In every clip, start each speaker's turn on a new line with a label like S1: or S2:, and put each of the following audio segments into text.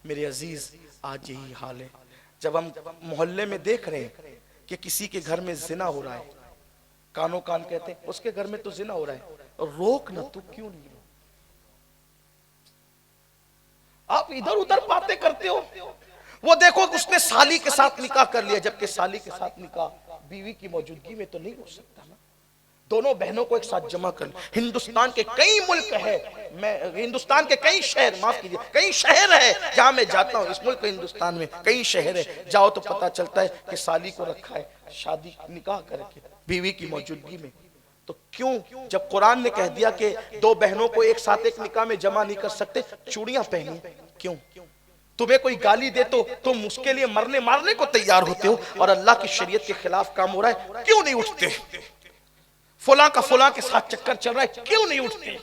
S1: मेरे अजीज, आज यही हाल है। जब हम मोहल्ले में देख रहे हैं कि किसी के घर में जिना हो रहा है, कानो कान कहते हैं उसके घर में तो जिना हो रहा है, रोक ना, तू क्यों नहीं? आप इधर उधर बातें करते हो। वो देखो उसने साली के साथ निकाह कर लिया, जबकि साली के साथ निकाह बीवी की मौजूदगी में तो नहीं हो सकता ना। दोनों बहनों को एक साथ जमा कर। हिंदुस्तान के कई मुल्क है, मैं हिंदुस्तान के कई शहर, माफ कीजिए, कई शहर है जहां मैं जाता हूं। इस मुल्क हिंदुस्तान में कई शहर है, जाओ तो पता चलता है कि साली को रखा है शादी निकाह करके बीवी की मौजूदगी में। तो क्यों, जब कुरान ने कह दिया कि दो बहनों को एक साथ एक निकाह में जमा नहीं कर सकते, चूड़ियां पहनी क्यों? तुम्हें कोई गाली दे तो तुम उसके लिए मरने मारने को तैयार होते हो, और अल्लाह की शरीयत के खिलाफ काम हो रहा है क्यों नहीं उठते? फुला का फुला के साथ चक्कर चल रहा है क्यों नहीं उठते?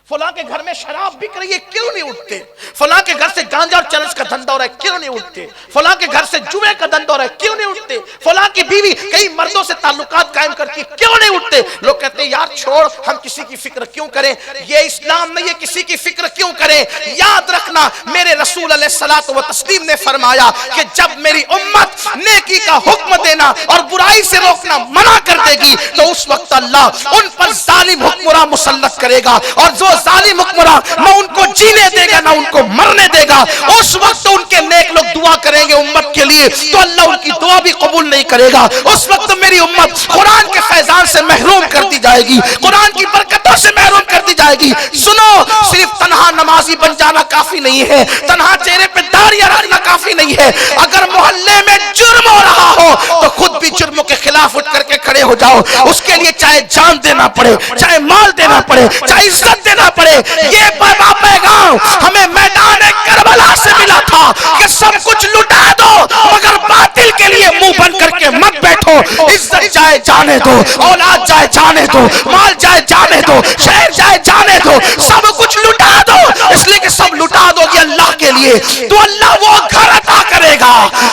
S1: फुला के घर में शराब बिक रही है क्यों नहीं उठते? फुला के घर से गांजा और चरस का धंधा हो रहा है क्यों नहीं उठते? फुला के घर से जुए का धंधा हो रहा है क्यों नहीं उठते? फुला की बीवी कई मर्दों से ताल्लुकात कायम करती है क्यों नहीं उठते? लोग कहते हैं यार छोड़, हम किसी की फिक्र क्यों करें, ये इस्लाम नहीं है, किसी की फिक्र क्यों करें। याद रखना, मेरे रसूल अलैहिस्सलातु व तस्लीम ने फरमाया कि जब मेरी उम्मत नेकी का हुक्म देना और बुराई से रोकना मना कर देगी, तो उस वक्त अल्लाह उन पर जालिम हुक्मरान मुसल्लत करेगा, और जो जालिम हुक्मरान ना उनको जीने देगा ना उनको मरने देगा। उस वक्त उनके नेक लोग दुआ करेंगे उम्मत के लिए, तो अल्लाह उनकी दुआ भी कबूल नहीं करेगा। उस वक्त मेरी उम्मत कुरान के फैजान से महरूम कर दी जाएगी, कुरान की बरकतों से महरूम कर दी जाएगी। सुनो, सिर्फ तन्हा नमाजी बन जाना काफी नहीं है, तन्हा चेहरे पे दाढ़ियां रखना काफी नहीं है। अगर मोहल्ले में जुर्म हो रहा हो तो खुद भी जुर्मों के खिलाफ उठ करके खड़े हो जाओ। उसके लिए चाहे जान देना पड़े, चाहे माल देना पड़े, चाहे इज्जत देना पड़े। ये पैगाम हमें मैदान करबला से मिला था कि सब कुछ लुटा दो मगर बातिल के लिए मुंह बंद करके मत बैठो। इज्जत जाए जाने दो, औलाद जाए जाने दो, माल जाए जाने दो, शहर जाए जाने दो, सब कुछ लुटा दो। इसलिए कि सब लुटा दोगे अल्लाह के लिए, तो अल्लाह वो घर अता करेगा,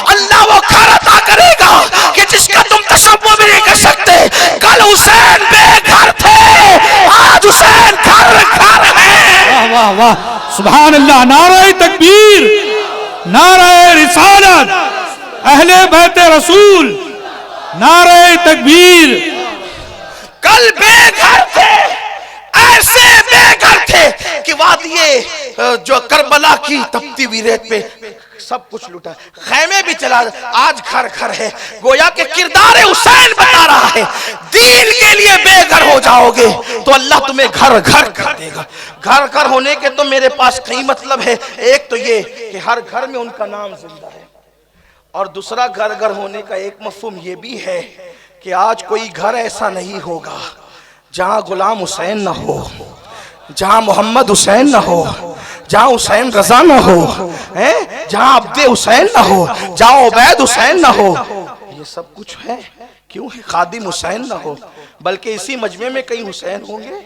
S1: अल्लाह वो घर अता करेगा कि जिसका तुम तसव्वुर भी नहीं कर सकते। कल हुसैन बेघर थे, आज हुसैन घर घर है।
S2: वाह वाह, सुभान अल्लाह, नारे तकबीर, नारे रिसालत, अहले बैते रसूल, नारे तकबीर।
S1: कल बेघर थे, ऐसे बेघर थे कि वादिये जो करबला की तपती हुई रेत पे सब कुछ लुटा, खैमे भी चला, आज घर घर है। गोया के किरदार हुसैन बता रहा है, दीन के लिए बेघर हो जाओगे तो अल्लाह तुम्हें घर घर कर देगा। घर घर होने के तो मेरे पास कई मतलब है। एक तो ये कि हर घर में उनका नाम जिंदा है, और दूसरा घर घर होने का एक मफहूम ये भी है कि आज कोई घर ऐसा नहीं होगा जहां गुलाम हुसैन ना हो, जहां मोहम्मद हुसैन ना हो, जहां हुसैन रजा ना हो, हैं, जहां अब्दे हुसैन ना हो, जहां उबैद हुसैन ना हो। ये सब कुछ है क्यों है? खादिम हुसैन ना हो, बल्कि इसी मजमे में कई हुसैन होंगे,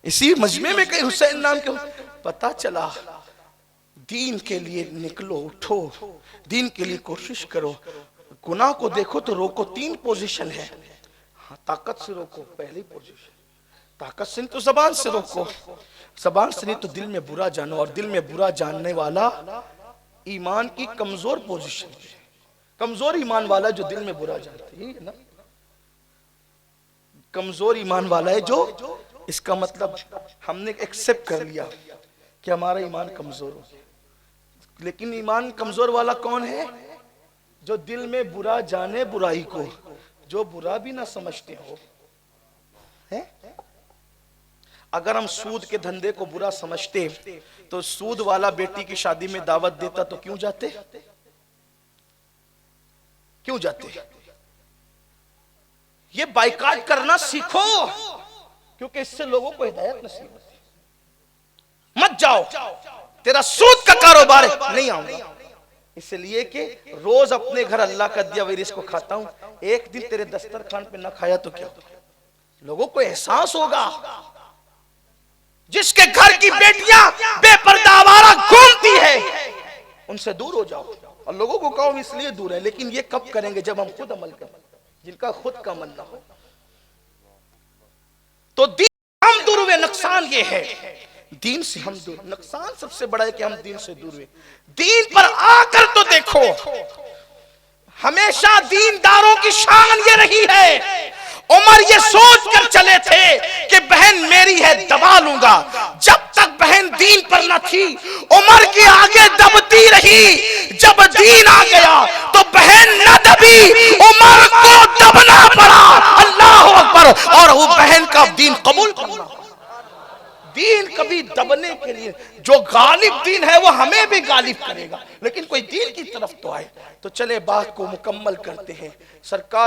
S1: इसी मजमे में कई हुसैन नाम के। पता चला दीन के लिए निकलो, उठो, दीन के लिए कोशिश करो। गुनाह को देखो तो रोको। 3 पोजीशन है। हाँ, ताकत से रोको, पहली पोजीशन। ताकत से नहीं तो जबान से रोको, जबान से नहीं तो दिल में बुरा जानो, और दिल में बुरा जानने वाला ईमान की कमजोर पोजीशन है। कमजोर ईमान वाला जो दिल में बुरा जानता है ना, कमजोर ईमान वाला है जो, इसका मतलब हमने एक्सेप्ट कर लिया कि हमारा ईमान कमजोर हो। लेकिन ईमान कमजोर वाला कौन है? जो दिल में बुरा जाने बुराई को, जो बुरा भी ना समझते हो। है? अगर हम सूद के धंधे को बुरा समझते तो सूद वाला बेटी की शादी में दावत देता तो क्यों जाते? क्यों जाते? ये बाइकाट करना सीखो, क्योंकि इससे लोगों को हिदायत नसीब होती है। मत जाओ, तेरा सूद का कारोबार है, नहीं आऊंगा, इसलिए कि रोज अपने घर अल्लाह का दिया हुआ रिज़्क़ को खाता हूं, एक दिन तेरे दस्तरखान पे ना खाया तो क्या? लोगों को एहसास होगा। जिसके घर की बेटियां बेपर्दा आवारा घूमती है, उनसे दूर हो जाओ। और लोगों को कहो इसलिए दूर है, लेकिन ये कब करेंगे? जब हम खुद अमल करें, जिनका खुद का मन ना हो। तो हम दूर हुए। नुकसान ये है दीन से हम दूर, नुकसान सबसे बड़ा है कि हम दीन से दूर हुए। दीन पर आकर तो देखो, हमेशा दीनदारों की शान ये रही है। उमर ये सोच कर चले थे कि बहन मेरी है दबा लूंगा। जब तक बहन दीन पर न थी उमर की आगे दबती रही। जब दीन आ गया तो बहन न दबी, उमर को दबना पड़ा। अल्लाह अकबर। और वो बहन का दीन कबूल करना। दीन कभी दबने के लिए, जो गालिब दीन है वो हमें भी गालिब करेगा, लेकिन कोई दीन की तरफ तो आए। तो चले बात को मुकम्मल करते हैं। सरकार